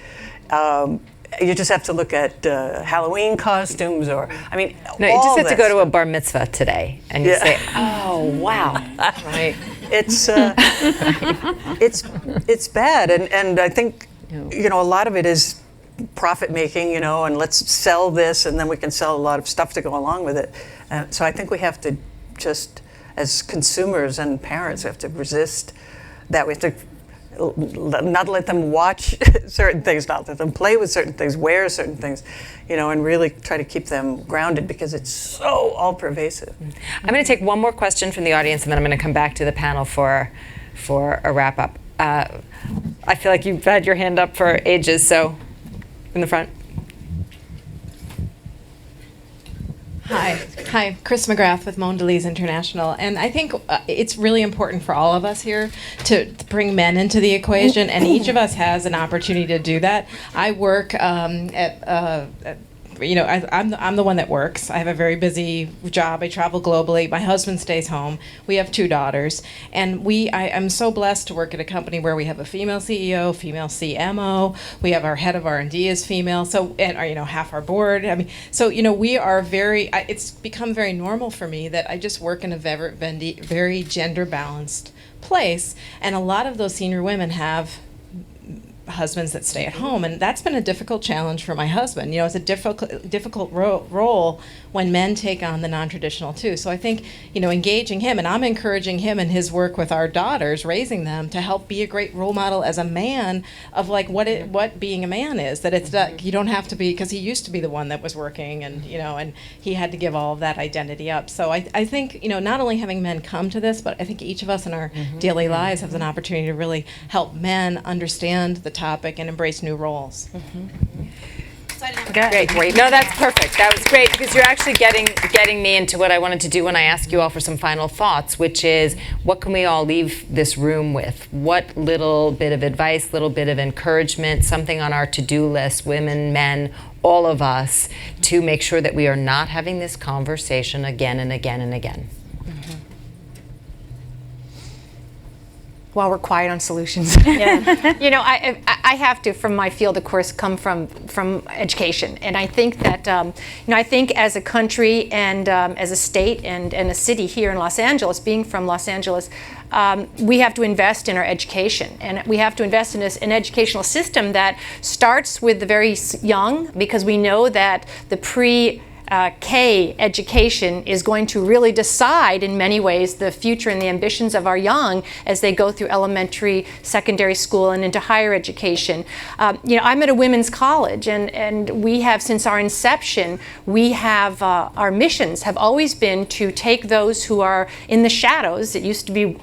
You just have to look at Halloween costumes, or no, you just have to go to a bar mitzvah today, and you say, "Oh, wow!" Right? It's bad, and I think a lot of it is profit making, and let's sell this, and then we can sell a lot of stuff to go along with it. And so I think we have to just, as consumers and parents, we have to resist that. We have to not let them watch certain things, not let them play with certain things, wear certain things, and really try to keep them grounded, because it's so all-pervasive. I'm going to take one more question from the audience, and then I'm going to come back to the panel for a wrap-up. I feel like you've had your hand up for ages, so in the front. Hi, Chris McGrath with Mondelez International, and I think it's really important for all of us here to bring men into the equation, and each of us has an opportunity to do that. I work I'm the one that works. I have a very busy job. I travel globally. My husband stays home. We have 2 daughters, and I'm so blessed to work at a company where we have a female CEO, female CMO. We have our head of R&D is female, and half our board. We are very. It's become very normal for me that I just work in a very gender balanced place, and a lot of those senior women have husbands that stay at home, and that's been a difficult challenge for my husband. It's a difficult role when men take on the non-traditional too. So I think engaging him, and I'm encouraging him in his work with our daughters, raising them to help be a great role model as a man of what being a man is. That it's you don't have to be, because he used to be the one that was working, and and he had to give all of that identity up. So I think not only having men come to this, but I think each of us in our daily lives has an opportunity to really help men understand the topic and embrace new roles. Great. No, that's perfect. That was great, because you're actually getting me into what I wanted to do when I ask you all for some final thoughts, which is, what can we all leave this room with? What little bit of advice, little bit of encouragement, something on our to-do list, women, men, all of us, to make sure that we are not having this conversation again and again and again? While we're quiet on solutions. I have to, from my field, of course, come from education, and I think that I think as a country and as a state and a city here in Los Angeles, being from Los Angeles, we have to invest in our education, and we have to invest in an educational system that starts with the very young, because we know that the K education is going to really decide in many ways the future and the ambitions of our young as they go through elementary, secondary school, and into higher education. I'm at a women's college, and we have, since our inception, we have our missions have always been to take those who are in the shadows. It used to be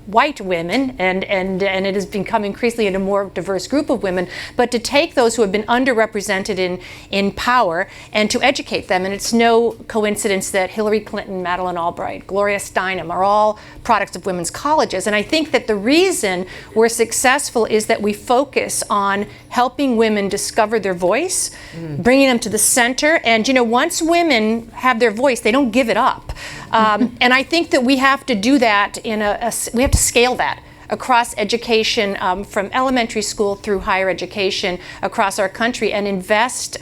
white women, and it has become increasingly a more diverse group of women, but to take those who have been underrepresented in power and to educate them. And it's no coincidence that Hillary Clinton, Madeleine Albright, Gloria Steinem are all products of women's colleges. And I think that the reason we're successful is that we focus on helping women discover their voice, bringing them to the center. And once women have their voice, they don't give it up. And I think that we have to do that we have to scale that across education, from elementary school through higher education across our country, and invest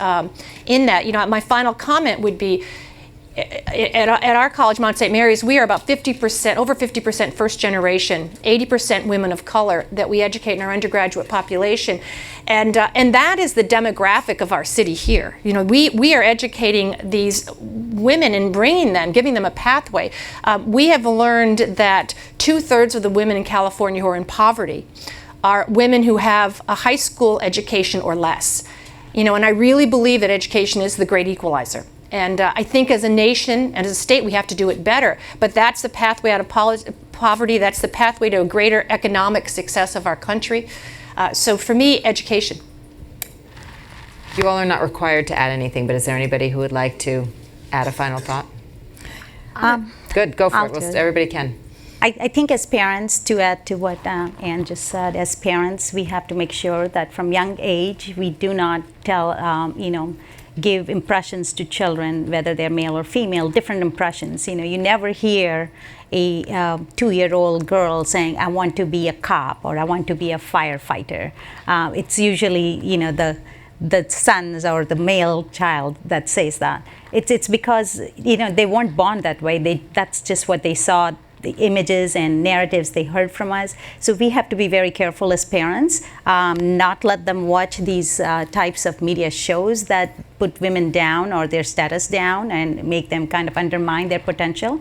in that. My final comment would be, at our college, Mount St. Mary's, we are about 50%, over 50% first generation, 80% women of color that we educate in our undergraduate population. And that is the demographic of our city here. We are educating these women and giving them a pathway. We have learned that 2/3 of the women in California who are in poverty are women who have a high school education or less. And I really believe that education is the great equalizer. And I think as a nation and as a state, we have to do it better. But that's the pathway out of poverty. That's the pathway to a greater economic success of our country. So for me, education. You all are not required to add anything, but is there anybody who would like to add a final thought? Good, go for I'll it. do it. Everybody can. I think as parents, to add to what Anne just said, as parents, we have to make sure that from young age, we do not tell, give impressions to children, whether they're male or female, different impressions. You never hear a 2-year-old girl saying, I want to be a cop or I want to be a firefighter. It's usually, the sons or the male child that says that. It's because, they weren't born that way. That's just what they saw, the images and narratives they heard from us. So we have to be very careful as parents, not let them watch these types of media shows that put women down or their status down and make them kind of undermine their potential.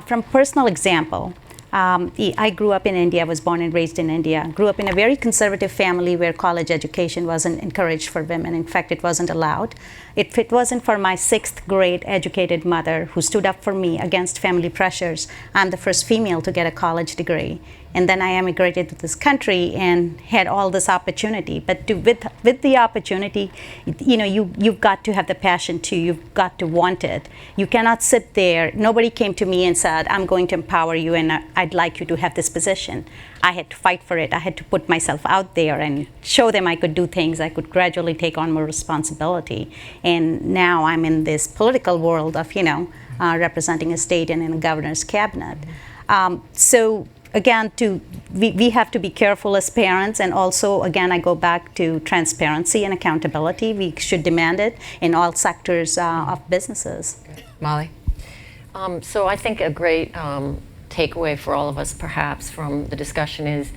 From personal example, I grew up in India, was born and raised in India, grew up in a very conservative family where college education wasn't encouraged for women. In fact, it wasn't allowed. If it wasn't for my 6th grade educated mother who stood up for me against family pressures, I'm the first female to get a college degree. And then I immigrated to this country and had all this opportunity. But with the opportunity, you've got to have the passion too. You've got to want it. You cannot sit there. Nobody came to me and said, I'm going to empower you and I'd like you to have this position. I had to fight for it. I had to put myself out there and show them I could do things. I could gradually take on more responsibility. And now I'm in this political world of, representing a state and in a governor's cabinet. So again, we have to be careful as parents, and also, again, I go back to transparency and accountability. We should demand it in all sectors of businesses. Molly? So I think a great takeaway for all of us, perhaps, from the discussion is,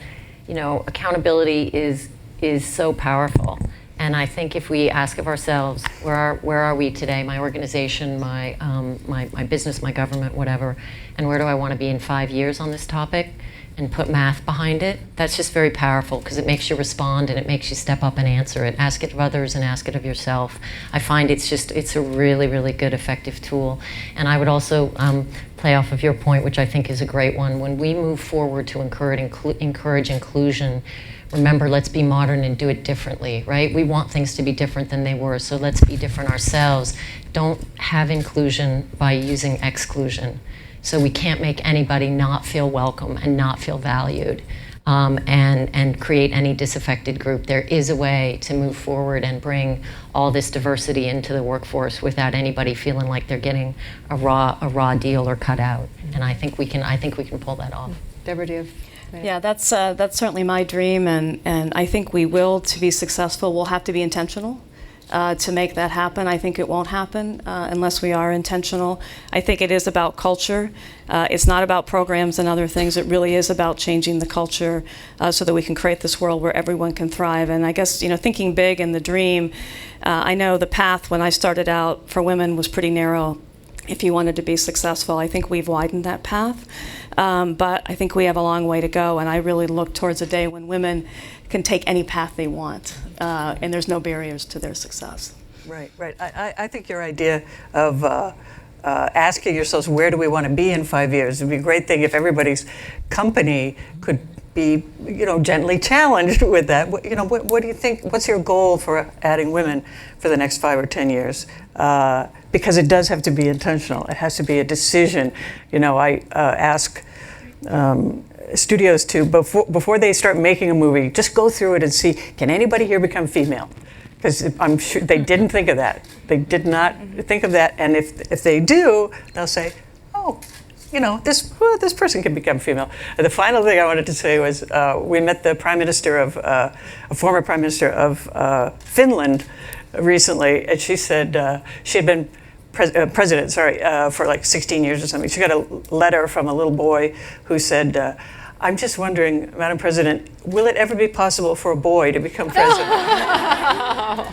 accountability is so powerful. And I think if we ask of ourselves, where are we today, my organization, my business, my government, whatever, and where do I want to be in 5 years on this topic, and put math behind it, that's just very powerful because it makes you respond and it makes you step up and answer it. Ask it of others and ask it of yourself. I find it's a really, really good, effective tool. And I would also play off of your point, which I think is a great one. When we move forward to encourage inclusion, remember, let's be modern and do it differently, right? We want things to be different than they were, so let's be different ourselves. Don't have inclusion by using exclusion. So we can't make anybody not feel welcome and not feel valued, and create any disaffected group. There is a way to move forward and bring all this diversity into the workforce without anybody feeling like they're getting a raw deal or cut out. And I think we can pull that off. Deborah, do you have? Yeah, that's certainly my dream, and I think we will. To be successful, we'll have to be intentional to make that happen. I think it won't happen unless we are intentional. I think it is about culture. It's not about programs and other things. It really is about changing the culture so that we can create this world where everyone can thrive. And I guess, thinking big and the dream, I know the path when I started out for women was pretty narrow. If you wanted to be successful, I think we've widened that path. But I think we have a long way to go, and I really look towards a day when women can take any path they want, and there's no barriers to their success. Right. I think your idea of asking yourselves, where do we want to be in 5 years? It would be a great thing if everybody's company could be, gently challenged with that. What do you think? What's your goal for adding women for the next 5 or 10 years? Because it does have to be intentional. It has to be a decision. I ask studios to, before they start making a movie, just go through it and see, can anybody here become female? Because I'm sure they didn't think of that. They did not think of that. And if they do, they'll say, oh, this person can become female. The final thing I wanted to say was we met the a former prime minister of Finland recently, and she said she had been president, for like 16 years or something. She got a letter from a little boy who said, I'm just wondering, Madam President, will it ever be possible for a boy to become president?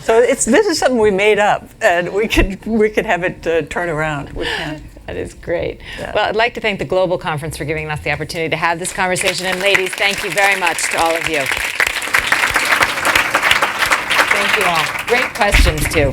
So this is something we made up, and we could have it turn around. We can. That is great. Yeah. Well, I'd like to thank the Global Conference for giving us the opportunity to have this conversation. And ladies, thank you very much to all of you. Thank you all. Great questions, too.